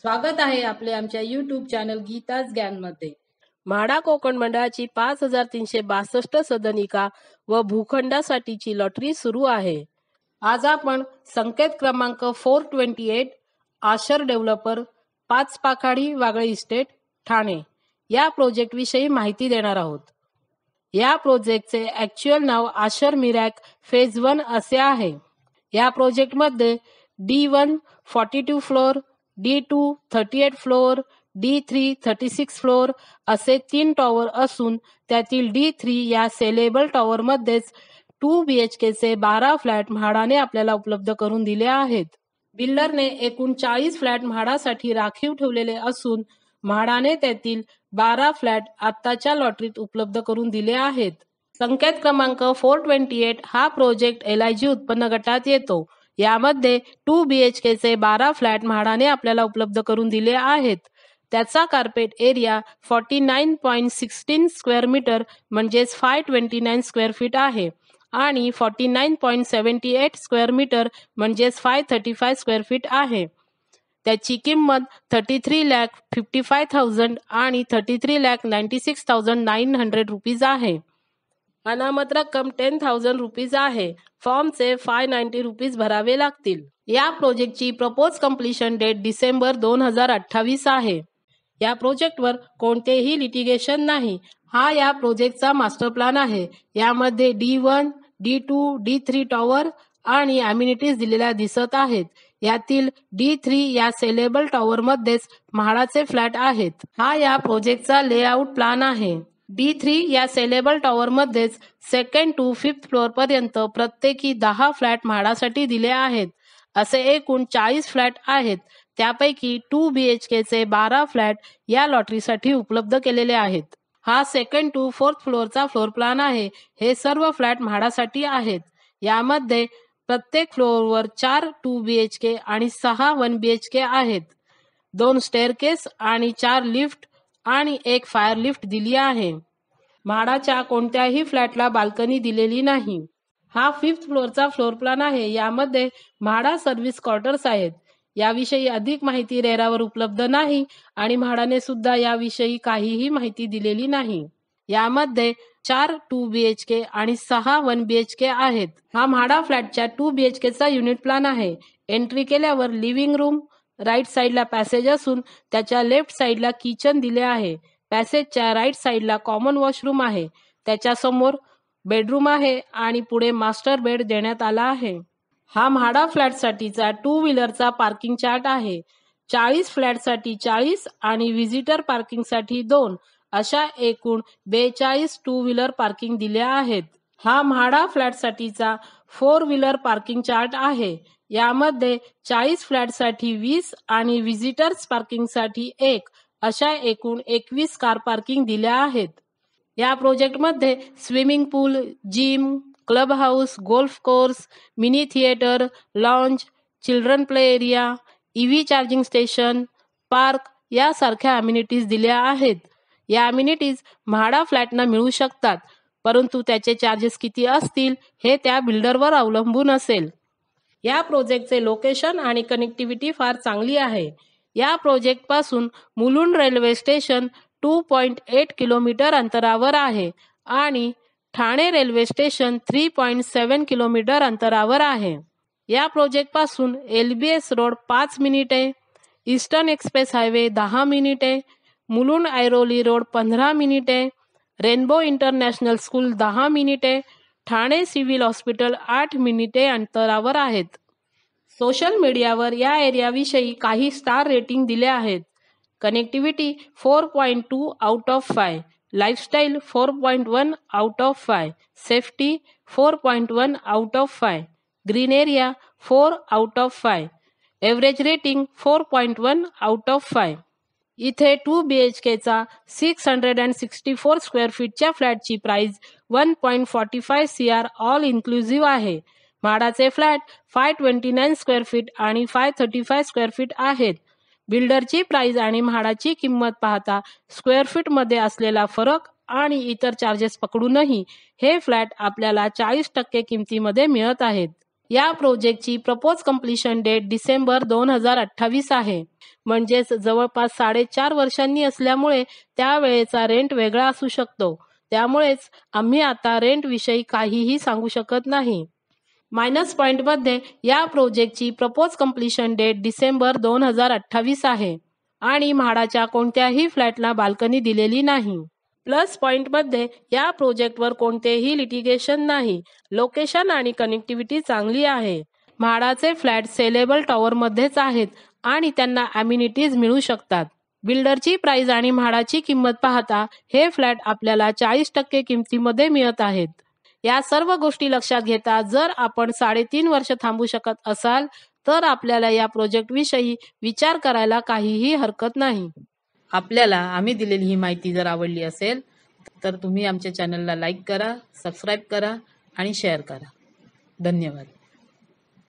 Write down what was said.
स्वागत आहे आपले आमच्या YouTube चॅनल गीताच ज्ञानमध्ये। म्हाडा कोकण मंडळाची 5362 सदनिका व भूखंडासाठीची लॉटरी सुरू आहे। आज आपण संकेत क्रमांक 428 आशर डेव्हलपर 5 पाखाडी वागळे इस्टेट ठाणे या प्रोजेक्ट विषयी माहिती देणार आहोत। या प्रोजेक्टचे ॲक्च्युअल नाव आशर मिरॅक फेज 1 असे आहे। या प्रोजेक्ट मध्ये D1 42 floor, D2 38 floor, D3 36 floor असे 3 टॉवर असून त्यातील D3 या सेलेबल टॉवर मध्येच 2 BHK चे 12 फ्लॅट म्हाडाने आपल्याला उपलब्ध करून दिले आहेत। बिल्डरने एकूण 40 फ्लॅट म्हाडासाठी राखीव ठेवलेले असून म्हाडाने त्यातील 12 फ्लॅट आत्ताच्या लॉटरीत उपलब्ध करून दिले आहेत। संकेत क्रमांक 428 हा प्रोजेक्ट LIG उत्पन्न गटात येतो। यामध्ये 2 BHK चे 12 फ्लॅट म्हाडाने आपल्याला उपलब्ध करून दिले आहेत। त्याचा कार्पेट एरिया 49.16 स्क्वेअर मीटर म्हणजेच 529 स्क्वेअर फीट आहे आणि 49.78 स्क्वेअर मीटर म्हणजेच 535 स्क्वेअर फीट आहे। त्याची किंमत 33,55,000 आणि 33,96,900 रुपीज आहे। अनामत रक्कम 10,000 रुपीज आहे। फॉर्मचे 590 रुपीज भरावे लागतील। या प्रोजेक्टची प्रपोज कंप्लीशन डेट डिसेंबर 2028 आहे। या प्रोजेक्टवर कोणतेही लिटिगेशन नाही। हा या प्रोजेक्टचा मास्टर प्लॅन आहे। यामध्ये D1, D2, D3 टॉवर आणि अम्युनिटीज दिलेल्या दिसत आहेत। यातील D3 या सेलेबल टॉवर मध्येच म्हाडाचे फ्लॅट आहेत। हा या प्रोजेक्टचा लेआउट प्लॅन आहे। D3 या सेलेबल टॉवर मध्येच 2nd to 5th फ्लोअर पर्यंत प्रत्येकी 10 फ्लॅट म्हाडासाठी दिले आहेत। असे एकूण 40 फ्लॅट आहेत। त्यापैकी 2 BHK चे 12 फ्लॅट या लॉटरीसाठी उपलब्ध केलेले आहेत। हा 2nd to 4th फ्लोअरचा floor plan आहे। हे सर्व फ्लॅट म्हाडासाठी आहेत। यामध्ये प्रत्येक फ्लोअरवर 4 2 BHK आणि 6 1 BHK आहेत। 2 स्टेअरकेस आणि 4 लिफ्ट आणि 1 फायर लिफ्ट दिली आहे। म्हाडाच्या कोणत्याही फ्लॅटला बाल्कनी दिलेली नाही। हा 5th फ्लोअरचा फ्लोअर प्लॅन आहे। यामध्ये म्हाडा सर्व्हिस क्वार्टर्स आहेत। याविषयी अधिक माहिती रेरावर उपलब्ध नाही आणि म्हाडाने सुद्धा याविषयी काहीही माहिती दिलेली नाही। यामध्ये 4 2 BHK आणि 6 1 BHK आहेत। हा म्हाडा फ्लॅटच्या 2 BHK चा युनिट प्लॅन आहे। एंट्री केल्यावर लिव्हिंग रूम, राईट साईडला पॅसेज असून त्याच्या लेफ्ट साईडला किचन दिले आहे। पॅसेजच्या राईट साईडला कॉमन वॉशरूम आहे। त्याच्या समोर बेडरूम आहे आणि पुढे मास्टर बेड देण्यात आला आहे। हा म्हाडा फ्लॅटसाठीचा 2 व्हीलरचा पार्किंग चार्ट आहे। 40 फ्लॅटसाठी 40 आणि व्हिजिटर पार्किंगसाठी 2 अशा एकूण 42 2 व्हीलर पार्किंग दिल्या आहेत। हा म्हाडा फ्लॅटसाठीचा 4 व्हीलर पार्किंग चार्ट आहे। यामध्ये 40 फ्लॅटसाठी 20 आणि व्हिजिटर्स पार्किंगसाठी 1 अशा एकूण 21 कार पार्किंग दिल्या आहेत। या प्रोजेक्टमध्ये swimming pool, gym, club house, golf course, mini theatre, lounge, children play area, EV charging station, park यासारख्या अम्युनिटीज दिल्या आहेत। या अम्युनिटीज म्हाडा फ्लॅटना मिळू शकतात, परंतु त्याचे चार्जेस किती असतील हे त्या बिल्डरवर अवलंबून असेल। या प्रोजेक्टचे लोकेशन आणि कनेक्टिव्हिटी फार चांगली आहे। या प्रोजेक्ट पासून मुलुंड रेल्वे स्टेशन 2.8 किलोमीटर अंतरावर आहे आणि ठाणे रेल्वे स्टेशन 3.7 किलोमीटर अंतरावर आहे। या प्रोजेक्ट पासून LBS रोड 5 मिनिटे, ईस्टर्न एक्सप्रेस हायवे 10 मिनिटे, मुलुंड ऐरोली रोड 15 मिनिटे, रेनबो इंटरनॅशनल स्कूल 10 मिनिटे, ठाणे सिव्हिल हॉस्पिटल 8 मिनिटे अंतरावर आहेत। सोशल मीडियावर या एरियाविषयी काही स्टार रेटिंग दिले आहेत। Connectivity 4.2 out of 5, lifestyle 4.1 out of 5, safety 4.1 out of 5, green area 4 out of 5, average rating 4.1 out of 5। इथे 2 BHK चा 664 स्क्वेअर फीटच्या फ्लॅटची प्राइस 1.45 CR ऑल इन्क्लुझिव्ह आहे। म्हाडाचे फ्लॅट 529 स्क्वेअर फीट आणि 535 स्क्वेअर फीट आहेत। बिल्डरची प्राइस आणि म्हाडाची किंमत पाहता स्क्वेअर फीट मध्ये असलेला फरक आणि इतर चार्जेस पकडूनही हे फ्लॅट आपल्याला 40% किमतीमध्ये मिळत आहेत। या प्रोजेक्टची प्रपोज कम्प्लिशन डेट डिसेंबर 2028 आहे. म्हणजेच जवळपास 4.5 वर्षांनी असल्यामुळे त्यावेळेचा रेंट वेगळा असू शकतो. त्यामुळेच आम्ही आता रेंट विषयी काहीही सांगू शकत नाही. मायनस पॉईंटमध्ये या प्रोजेक्टची प्रपोज कम्प्लिशन डेट डिसेंबर 2028 आहे आणि म्हाडाच्या कोणत्याही फ्लॅटला बाल्कनी दिलेली नाही. प्लस पॉईंटमध्ये या प्रोजेक्टवर कोणतेही लिटिगेशन नाही. लोकेशन आणि कनेक्टिव्हिटी चांगली आहे. म्हाडाचे फ्लॅट सेलेबल टॉवरमध्येच आहेत आणि त्यांना ॲम्युनिटीज मिळू शकतात. बिल्डरची प्राइस आणि म्हाडाची किंमत पाहता हे फ्लॅट आपल्याला 40% किमतीमध्ये मिळत आहेत. या सर्व गोष्टी लक्षात घेता जर आपण 3.5 वर्ष थांबू शकत असाल तर आपल्याला या प्रोजेक्टविषयी विचार करायला काहीही हरकत नाही. आपल्याला आम्ही दिलेली ही माहिती जर आवडली असेल तर तुम्ही आमच्या चॅनलला लाईक करा, सबस्क्राईब करा आणि शेअर करा. धन्यवाद.